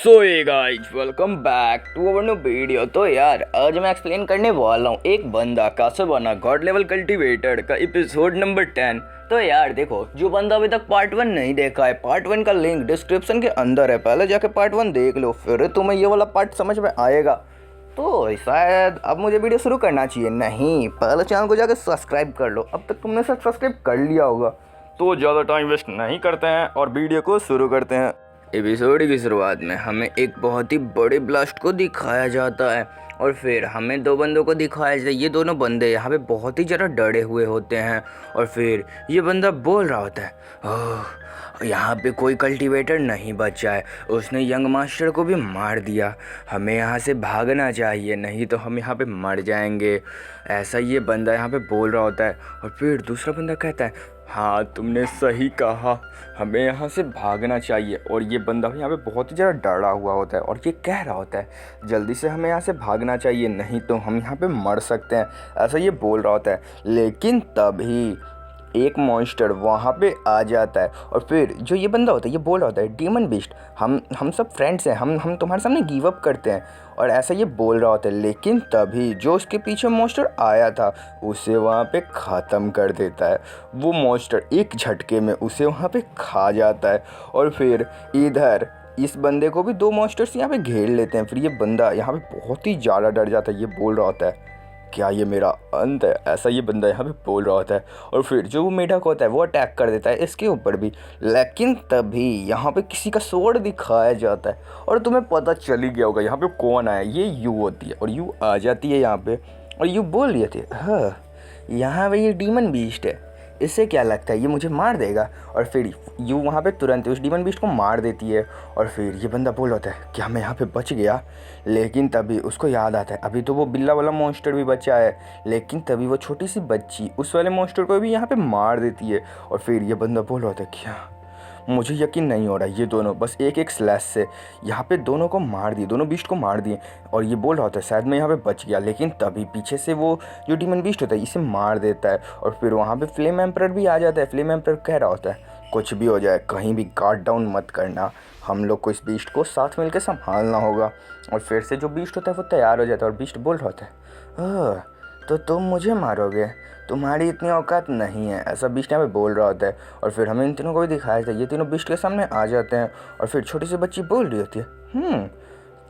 सो ये guys welcome back to our new video. तो यार आज मैं एक्सप्लेन करने वाला हूँ एक बंदा कैसे बना गॉड लेवल कल्टिवेटेड का एपिसोड नंबर 10। तो यार देखो, जो बंदा अभी तक पार्ट 1 नहीं देखा है, पार्ट 1 का लिंक डिस्क्रिप्शन के अंदर है, पहले जाके पार्ट 1 देख लो, फिर तुम्हें ये वाला पार्ट समझ में आएगा। तो शायद अब मुझे वीडियो शुरू करना चाहिए। नहीं, पहले चैनल को जाकर सब्सक्राइब कर लो, अब तक तुमने सब्सक्राइब कर लिया होगा। तो ज़्यादा टाइम वेस्ट नहीं करते हैं और वीडियो को शुरू करते हैं। एपिसोड की शुरुआत में हमें एक बहुत ही बड़े ब्लास्ट को दिखाया जाता है और फिर हमें दो बंदों को दिखाया जाता है। ये दोनों बंदे यहाँ पे बहुत ही ज़्यादा डरे हुए होते हैं और फिर ये बंदा बोल रहा होता है, ओह यहाँ पे कोई कल्टीवेटर नहीं बचा है, उसने यंग मास्टर को भी मार दिया, हमें यहाँ से भागना चाहिए, नहीं तो हम यहाँ पे मर जाएंगे। ऐसा ये बंदा यहाँ पे बोल रहा होता है और फिर दूसरा बंदा कहता है, हाँ तुमने सही कहा, हमें यहाँ से भागना चाहिए। और ये बंदा यहाँ पे बहुत ही ज़्यादा डरा हुआ होता है और ये कह रहा होता है, जल्दी से हमें यहाँ से भागना चाहिए, नहीं तो हम यहाँ पे मर सकते हैं। ऐसा ये बोल रहा होता है, लेकिन तभी एक मॉन्स्टर वहाँ पे आ जाता है और फिर जो ये बंदा होता है ये बोल रहा होता है, डीमन बीस्ट हम सब फ्रेंड्स हैं, हम तुम्हारे सामने गिव अप करते हैं। और ऐसा ये बोल रहा होता है, लेकिन तभी जो उसके पीछे मॉन्स्टर आया था उसे वहाँ पे ख़त्म कर देता है। वो मॉन्स्टर एक झटके में उसे वहाँ पे खा जाता है और फिर इधर इस बंदे को भी दो मॉन्स्टर्स यहाँ पे घेर लेते हैं। फिर ये बंदा यहाँ पे बहुत ही ज़्यादा डर जाता है। ये बोल रहा होता है, क्या ये मेरा अंत है? ऐसा ये बंदा यहाँ पे बोल रहा होता है और फिर जो वो मेढक होता है वो अटैक कर देता है इसके ऊपर भी। लेकिन तभी यहाँ पे किसी का स्वॉर्ड दिखाया जाता है और तुम्हें पता चल ही गया होगा यहाँ पे कौन आया। ये यू होती है और यू आ जाती है यहाँ पे और यू बोल रही थी, हाँ यहाँ पे ये डीमन बीस्ट है, इससे क्या लगता है ये मुझे मार देगा। और फिर यू वहाँ पे तुरंत उस डीमन बीस्ट को मार देती है और फिर ये बंदा बोल होता है, क्या मैं यहाँ पे बच गया? लेकिन तभी उसको याद आता है अभी तो वो बिल्ला वाला मॉन्स्टर भी बचा है। लेकिन तभी वो छोटी सी बच्ची उस वाले मॉन्स्टर को भी यहाँ पे मार देती है और फिर ये बंदा बोल होता है, क्या मुझे यकीन नहीं हो रहा, ये दोनों बस एक एक स्लैश से यहाँ पे दोनों को मार दिए, दोनों बीस्ट को मार दिए। और ये बोल रहा होता है शायद मैं यहाँ पे बच गया। लेकिन तभी पीछे से वो जो डीमन बीस्ट होता है इसे मार देता है और फिर वहाँ पे फ्लेम एम्परर भी आ जाता है। फ्लेम एम्परर कह रहा होता है, कुछ भी हो जाए कहीं भी गार्ड डाउन मत करना, हम लोग को इस बीस्ट को साथ मिलकर संभालना होगा। और फिर से जो बीस्ट होता है वो तैयार हो जाता है और बीस्ट बोल रहा होता है, तो तुम मुझे मारोगे, तुम्हारी इतनी औकात नहीं है, ऐसा बीस्ट यहाँ पे बोल रहा होता है। और फिर हमें इन तीनों को भी दिखाया जाता है, ये तीनों बीस्ट के सामने आ जाते हैं और फिर छोटी सी बच्ची बोल रही होती है,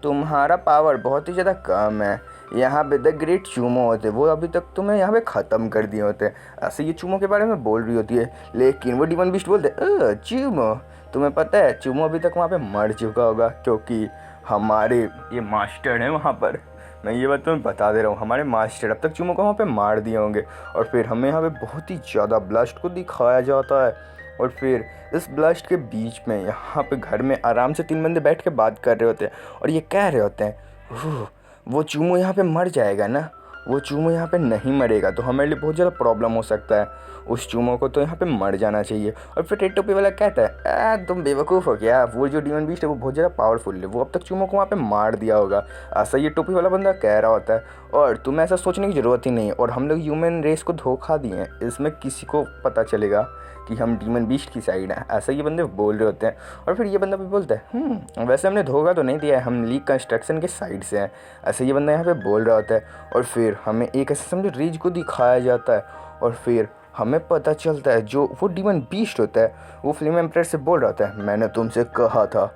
तुम्हारा पावर बहुत ही ज़्यादा कम है, यहाँ पे द ग्रेट चूमो होते वो अभी तक तुम्हें यहाँ पे ख़त्म कर दिए होते। ऐसे ये चूमो के बारे में बोल रही होती है। लेकिन वो डीमन बीस्ट बोलते चूमो, तुम्हें पता है चूमो अभी तक वहाँ पे मर चुका होगा क्योंकि हमारे ये मास्टर हैं वहाँ पर, मैं ये बात तुम्हें बता दे रहा हूँ, हमारे मास्टर अब तक चूमो को वहाँ पे मार दिए होंगे। और फिर हमें यहाँ पे बहुत ही ज़्यादा ब्लास्ट को दिखाया जाता है और फिर इस ब्लास्ट के बीच में यहाँ पे घर में आराम से तीन बंदे बैठ के बात कर रहे होते हैं और ये कह रहे होते हैं, वो चूमो यहाँ पे मर जाएगा ना, वो चूमो यहाँ पे नहीं मरेगा तो हमारे लिए बहुत ज़्यादा प्रॉब्लम हो सकता है, उस चूमो को तो यहाँ पे मर जाना चाहिए। और फिर रेड टोपी वाला कहता है, तुम बेवकूफ़ हो क्या, वो जो डीमन बीस्ट है वो बहुत ज़्यादा पावरफुल है, वो अब तक चूमो को वहाँ पे मार दिया होगा। ऐसा ये टोपी वाला बंदा कह रहा होता है और तुम्हें ऐसा सोचने की ज़रूरत ही नहीं। और हम लोग ह्यूमन रेस को धोखा दिए हैं, इसमें किसी को पता चलेगा कि हम डीमन बीस्ट की साइड हैं, ऐसा ये बंदे बोल रहे होते हैं। और फिर ये बंदा भी बोलता है, वैसे हमने धोखा तो नहीं दिया है, हम लीग कंस्ट्रक्शन के साइड से हैं, ऐसा ये बंदा यहाँ पे बोल रहा होता है। और फिर हमें एक ऐसे समझो रीज को दिखाया जाता है और फिर हमें पता चलता है जो वो डीमन बीस्ट होता है वो फ्लेम एम्परर से बोल रहा होता है, मैंने तुमसे कहा था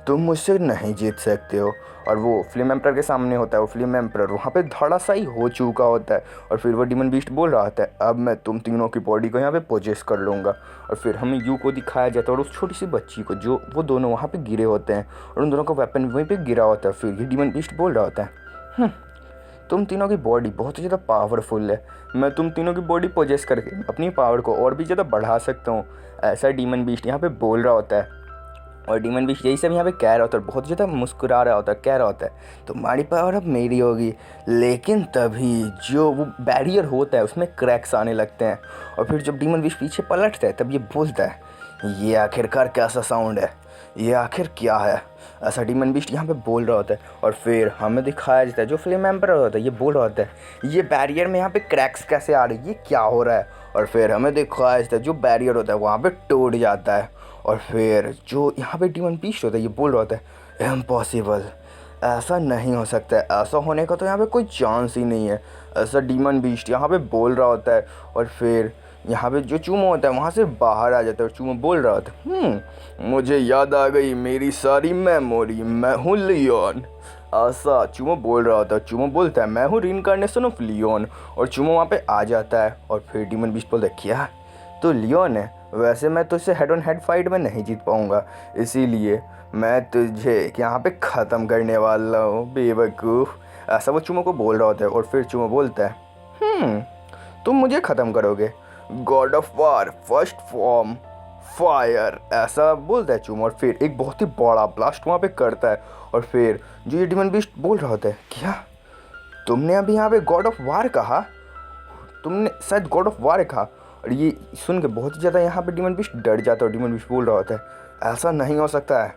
तुम मुझसे नहीं जीत सकते हो। और वो फ्लेम एम्परर के सामने होता है, वो फ्लेम एम्परर वहाँ पे धड़ासाई हो चुका होता है और फिर वो डीमन बीस्ट बोल रहा होता है, अब मैं तुम तीनों की बॉडी को यहाँ पे पोजेस कर लूँगा। और फिर हमें यू को दिखाया जाता है और उस छोटी सी बच्ची को, जो वो दोनों वहाँ पे गिरे होते हैं और उन दोनों का वेपन वहीं पे गिरा होता है। फिर ये डीमन बीस्ट बोल रहा होता है, तुम तीनों की बॉडी बहुत ही ज़्यादा पावरफुल है, मैं तुम तीनों की बॉडी पोजेस करके अपनी पावर को और भी ज़्यादा बढ़ा सकता हूँ, ऐसा डीमन बीस्ट यहाँ पे बोल रहा होता है। और डीमन बीस्ट यही सब यहाँ पे कह रहा होता है, बहुत ज़्यादा मुस्कुरा रहा होता है, कह रहा होता है तुम्हारी पावर अब मेरी होगी। लेकिन तभी जो वो बैरियर होता है उसमें क्रैक्स आने लगते हैं और फिर जब डीमन बीस्ट पीछे पलटता है तब ये बोलता है, ये आखिरकार कैसा साउंड है, ये आखिर क्या है, ऐसा डीमन बीस्ट यहाँ पे बोल रहा होता है। और फिर हमें दिखाया जाता है जो फ्लेम एम्परर होता है ये बोल रहा होता है, ये बैरियर में यहाँ पे क्रैक्स कैसे आ रही है, ये क्या हो रहा है। और फिर हमें दिखाया जाता है जो बैरियर होता है वहाँ पे टूट जाता है और फिर जो यहाँ पे डीमन बीस्ट होता है ये बोल रहा होता है, इम्पॉसिबल, ऐसा नहीं हो सकता है, ऐसा होने का तो यहाँ पे कोई चांस ही नहीं है। ऐसा डीमन बीस्ट यहाँ पे बोल रहा होता है और फिर यहाँ पे जो चूमो होता है वहाँ से बाहर आ जाता है और चूमो बोल रहा होता है, मुझे याद आ गई मेरी सारी मेमोरी, मैं हूँ लियोन। ऐसा चूमो बोल रहा होता है। चूमो बोलता है मैं हूँ रीइंकार्नेशन ऑफ लियोन, और चूमो वहाँ पे आ जाता है और फिर डीमन बीस्ट बोलता है क्या तो लियोन है, वैसे मैं तुझसे हेड ऑन हेड फाइट में नहीं जीत पाऊँगा, इसीलिए मैं तुझे यहाँ पे ख़त्म करने वाला हूँ बेवकूफ़। ऐसा वो चूमो को बोल रहा होता है और फिर चूमो बोलता है तुम मुझे ख़त्म करोगे, God of war first form fire, ऐसा बोलता है चूमो। और फिर एक बहुत ही बड़ा ब्लास्ट वहाँ पे करता है और फिर जो ये डीमन बीस्ट बोल रहा होता है क्या तुमने अभी यहाँ पे गॉड ऑफ वार कहा, तुमने शायद गॉड ऑफ वार कहा। और ये सुन के बहुत ही ज़्यादा यहाँ पे डीमन बीस्ट डर जाता है और डीमन बीस्ट बोल रहा होता है ऐसा नहीं हो सकता है,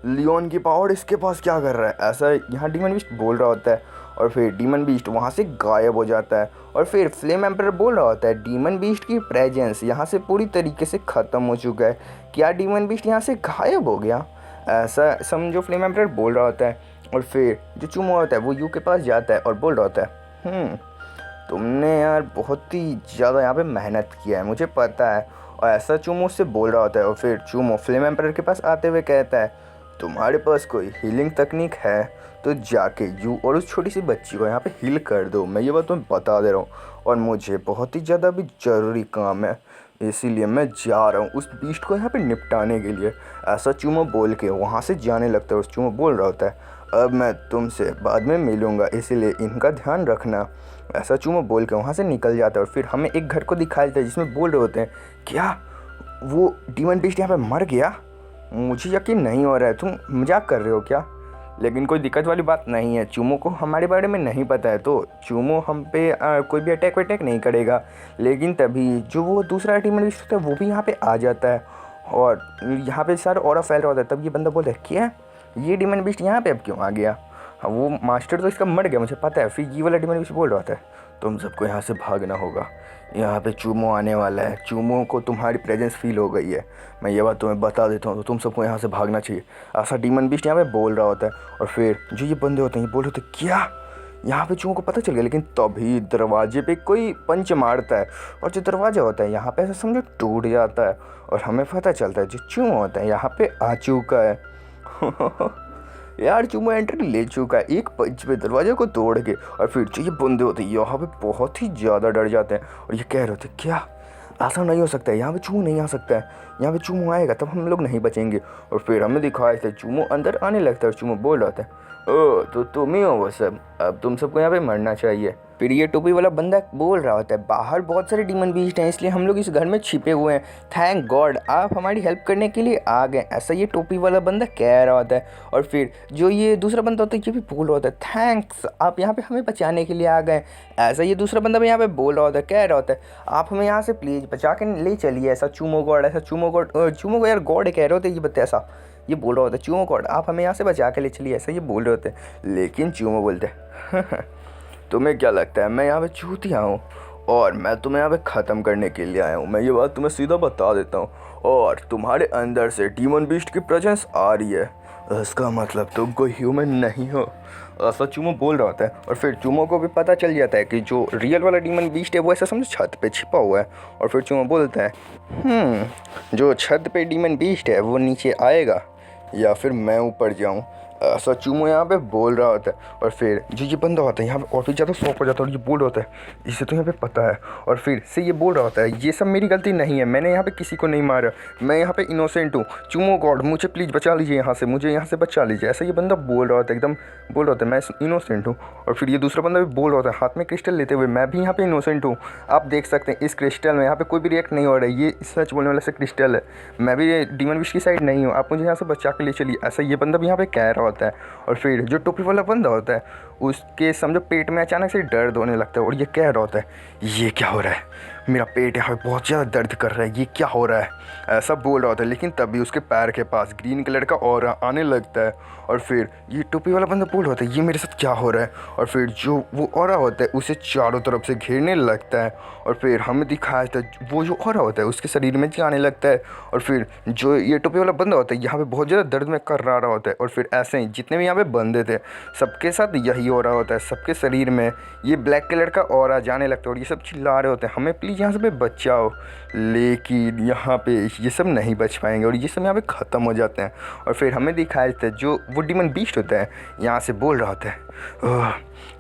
लियोन की पावर इसके पास क्या कर रहा है, ऐसा यहाँ डीमन बीस्ट बोल रहा होता है। और फिर डीमन बीस्ट वहाँ से गायब हो जाता है और फिर फ्लेम एम्परर बोल रहा होता है डीमन बीस्ट की प्रेजेंस यहाँ से पूरी तरीके से ख़त्म हो चुका है, क्या डीमन बीस्ट यहाँ से गायब हो गया, ऐसा समझो फ्लेम एम्परर बोल रहा होता है। और फिर जो चूमो होता है वो यू के पास जाता है और बोल रहा होता है तुमने यार बहुत ही ज़्यादा यहाँ पे मेहनत किया है, मुझे पता है। और ऐसा चूमो उससे बोल रहा होता है और फिर चूमो फ्लेम एम्परर के पास आते हुए कहता है तुम्हारे पास कोई हीलिंग तकनीक है तो जाके यू और उस छोटी सी बच्ची को यहाँ पे हील कर दो, मैं ये बात तुम्हें बता दे रहा हूँ, और मुझे बहुत ही ज़्यादा भी ज़रूरी काम है, इसीलिए मैं जा रहा हूँ उस बीस्ट को यहाँ पे निपटाने के लिए। ऐसा चूमो बोल के वहाँ से जाने लगता है और चूमो बोल रहा होता है अब मैं तुमसे बाद में मिलूँगा, इसीलिए इनका ध्यान रखना। ऐसा चूमो बोल के वहाँ से निकल जाता है और फिर हमें एक घर को दिखाया जाता है जिसमें बोल रहे होते हैं क्या वो डीमन बीस्ट यहाँ पे मर गया, मुझे यकीन नहीं हो रहा है, तुम मजाक कर रहे हो क्या। लेकिन कोई दिक्कत वाली बात नहीं है, चूमो को हमारे बारे में नहीं पता है तो चूमो हम पे कोई भी अटैक वटैक नहीं करेगा। लेकिन तभी जो वो दूसरा डीमन बीस्ट होता है वो भी यहाँ पे आ जाता है और यहाँ पे सारा ऑरा फैल रहा होता है। तब ये बंदा बोलता है क्या ये डीमन बीस्ट यहाँ पे अब क्यों आ गया, हाँ वो मास्टर तो इसका मर गया मुझे पता है। फिर ये वाला डीमन बीस्ट बोल रहा होता है तुम सबको यहाँ से भागना होगा, यहाँ पे चूमो आने वाला है, चूमो को तुम्हारी प्रेजेंस फील हो गई है, मैं ये बात तुम्हें बता देता हूँ, तो तुम सबको यहाँ से भागना चाहिए, ऐसा डीमन बीस्ट यहाँ पे बोल रहा होता है। और फिर जो ये बंदे होते हैं ये बोल रहे होते क्या यहाँ पे चूमो को पता चल गया। लेकिन तभी दरवाजे पे कोई पंच मारता है और जो दरवाजा होता है यहाँ पे ऐसा समझो टूट जाता है और हमें पता चलता है जो चूमो होता है यहाँ पे आ चुका है। यार चूमो एंट्री ले चुका है एक पंच पे दरवाजे को तोड़ के। और फिर जो ये बंदे होते हैं यहाँ पे बहुत ही ज़्यादा डर जाते हैं और ये कह रहे होते क्या ऐसा नहीं हो सकता है, यहाँ पे चूमो नहीं आ सकता है, यहाँ पे चूमो आएगा तब हम लोग नहीं बचेंगे। और फिर हमें दिखाया था चूमो अंदर आने लगता है और चूमो बोल रहा था ओ तो तुम ही हो वो सब, अब तुम सबको यहाँ पे मरना चाहिए। फिर ये टोपी वाला बंदा बोल रहा होता है बाहर बहुत सारे डीमन बीस्ट हैं इसलिए हम लोग इस घर में छिपे हुए हैं, थैंक गॉड आप हमारी हेल्प करने के लिए आ गए, ऐसा ये टोपी वाला बंदा कह रहा होता है। और फिर जो ये दूसरा बंदा होता है ये भी बोल रहा होता है थैंक्स आप यहाँ पे हमें बचाने के लिए आ गए, ऐसा ये दूसरा बंदा भी यहाँ पे बोल रहा होता है कह रहा होता है आप हमें यहाँ से प्लीज़ बचा के ले चलिए, ऐसा चूमो गॉड, ऐसा चूमो गॉड, चूमो को यार गॉड कह रहे होते ये बता ऐसा ये बोल रहा होता है चूमो गॉड आप हमें यहाँ से बचा के ले चलिए, ऐसा ये बोल रहे होते हैं। लेकिन चूमो बोलते हैं तुम्हें क्या लगता है मैं यहाँ पे चूतिया हूँ और मैं तुम्हें यहाँ पे ख़त्म करने के लिए आया हूँ, मैं ये बात तुम्हें सीधा बता देता हूँ, और तुम्हारे अंदर से डीमन बीस्ट की प्रेजेंस आ रही है, इसका मतलब तुम कोई ह्यूमन नहीं हो, ऐसा चूमो बोल रहा होता है। और फिर चूमो को भी पता चल जाता है कि जो रियल वाला डीमन बीस्ट है वो ऐसा समझो छत पे छिपा हुआ है। और फिर चूमो बोलता है जो छत पे डीमन बीस्ट है वो नीचे आएगा या फिर मैं ऊपर जाऊँ, ऐसा चूमो यहाँ पे बोल रहा होता है। और फिर जो ये बंदा होता है यहाँ पे और भी ज़्यादा शौक हो जाता है और ये बोल रहा होता है इसे तो यहाँ पे पता है। और फिर से ये बोल रहा होता है ये सब मेरी गलती नहीं है, मैंने यहाँ पे किसी को नहीं मारा, मैं यहाँ पे इनोसेंट हूँ, चूमो गॉड मुझे प्लीज़ बचा लीजिए यहाँ से, मुझे यहाँ से बचा लीजिए, ऐसा ये बंदा बोल रहा होता है, एकदम बोल रहा होता है मैं इनोसेंट हूँ। और फिर ये दूसरा बंदा भी बोल रहा होता है हाथ में क्रिस्टल लेते हुए मैं भी यहाँ पे इनोसेंट हूँ, आप देख सकते हैं इस क्रिस्टल में यहाँ पे कोई भी रिएक्ट नहीं हो रहा है, ये सच बोलने वाला से क्रिस्टल है, मैं भी डीमन विश की साइड नहीं हूँ, आप मुझे यहाँ से बचा के ले चलिए, ऐसा ये बंदा भी यहाँ पे कह रहा होता है। और फिर जो टोपी वाला बंदा होता है उसके समझो पेट में अचानक से दर्द होने लगता है और ये कह रहा होता है ये क्या हो रहा है, मेरा पेट यहाँ पे बहुत ज़्यादा दर्द कर रहा है, ये क्या हो रहा है, ऐसा बोल रहा होता है। लेकिन तभी उसके पैर के पास ग्रीन कलर का ऑरा आने लगता है और फिर ये टोपी वाला बंदा बोल रहा होता है ये मेरे साथ क्या हो रहा है, और फिर जो वो ऑरा होता है उसे चारों तरफ से घेरने लगता है और फिर हमें दिखाया जाता है वो जो ऑरा होता है उसके शरीर में जाने लगता है और फिर जो ये टोपी वाला बंदा होता है यहाँ पे बहुत ज़्यादा दर्द में कर रहा होता है और फिर ऐसे ही जितने भी यहाँ पे बंदे थे सबके साथ यही ऑरा होता है, सबके शरीर में ये ब्लैक कलर का ऑरा जाने लगता है और ये सब चिल्ला रहे होते हैं हमें प्लीज़ यहाँ से बचाओ। लेकिन यहाँ पे ये सब नहीं बच पाएंगे और ये सब यहाँ पे ख़त्म हो जाते हैं और फिर हमें दिखाया जाता है जो वो डीमन बीस्ट होता है यहाँ से बोल रहा होता है "ओह,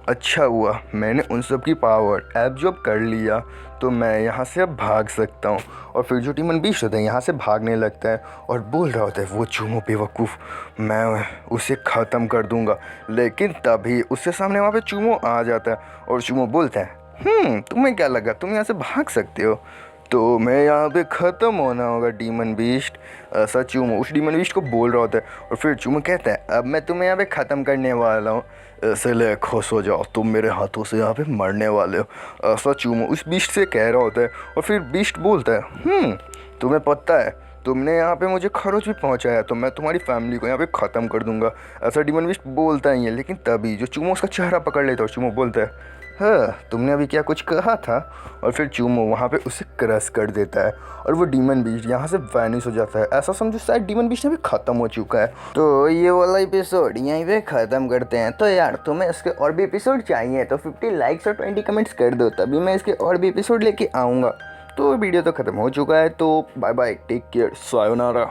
अच्छा हुआ मैंने उन सब की पावर एब्जॉर्ब कर लिया तो मैं यहाँ से अब भाग सकता हूँ। और फिर जो डीमन बीस्ट होता है यहाँ से भागने लगता है और बोल रहा होता है वो चूमो बेवकूफ़ मैं उसे ख़त्म कर दूँगा। लेकिन तभी उसके सामने वहाँ पे चूमो आ जाता है और चूमो बोलता है तुम्हें क्या लगा तुम यहाँ से भाग सकते हो, तो मैं यहाँ पे ख़त्म होना होगा डीमन बीस्ट। ऐसा चूमो उस डीमन बीस्ट को बोल रहा होता है और फिर चूमो कहता है अब मैं तुम्हें यहाँ पे ख़त्म करने वाला हूँ, इसलिए खुश हो जाओ तुम मेरे हाथों से यहाँ पे मरने वाले हो। ऐसा चूमो उस बीस्ट से कह रहा होता है और फिर बीस्ट बोलता है तुम्हें पता है तुमने यहाँ पे मुझे खरोच भी पहुँचाया तो मैं तुम्हारी फैमिली को यहाँ पे ख़त्म कर दूंगा। ऐसा डीमन बीस्ट बोलता ही है। लेकिन तभी जो चूमो उसका चेहरा पकड़ लेता है और चूमो बोलता है हाँ तुमने अभी क्या कुछ कहा था, और फिर चूमो वहाँ पे उसे क्रश कर देता है और वो डीमन बीस्ट यहाँ से वैनिश हो जाता है। ऐसा समझो शायद डीमन बीस्ट अभी ख़त्म हो चुका है। तो ये वाला एपिसोड यहीं पे ख़त्म करते हैं। तो यार तुम्हें इसके और भी एपिसोड चाहिए तो 50 लाइक्स और 20 कमेंट्स कर दो, तभी मैं इसके और भी एपिसोड लेके आऊँगा। तो वीडियो तो ख़त्म हो चुका है, तो bye bye, take care, sayonara.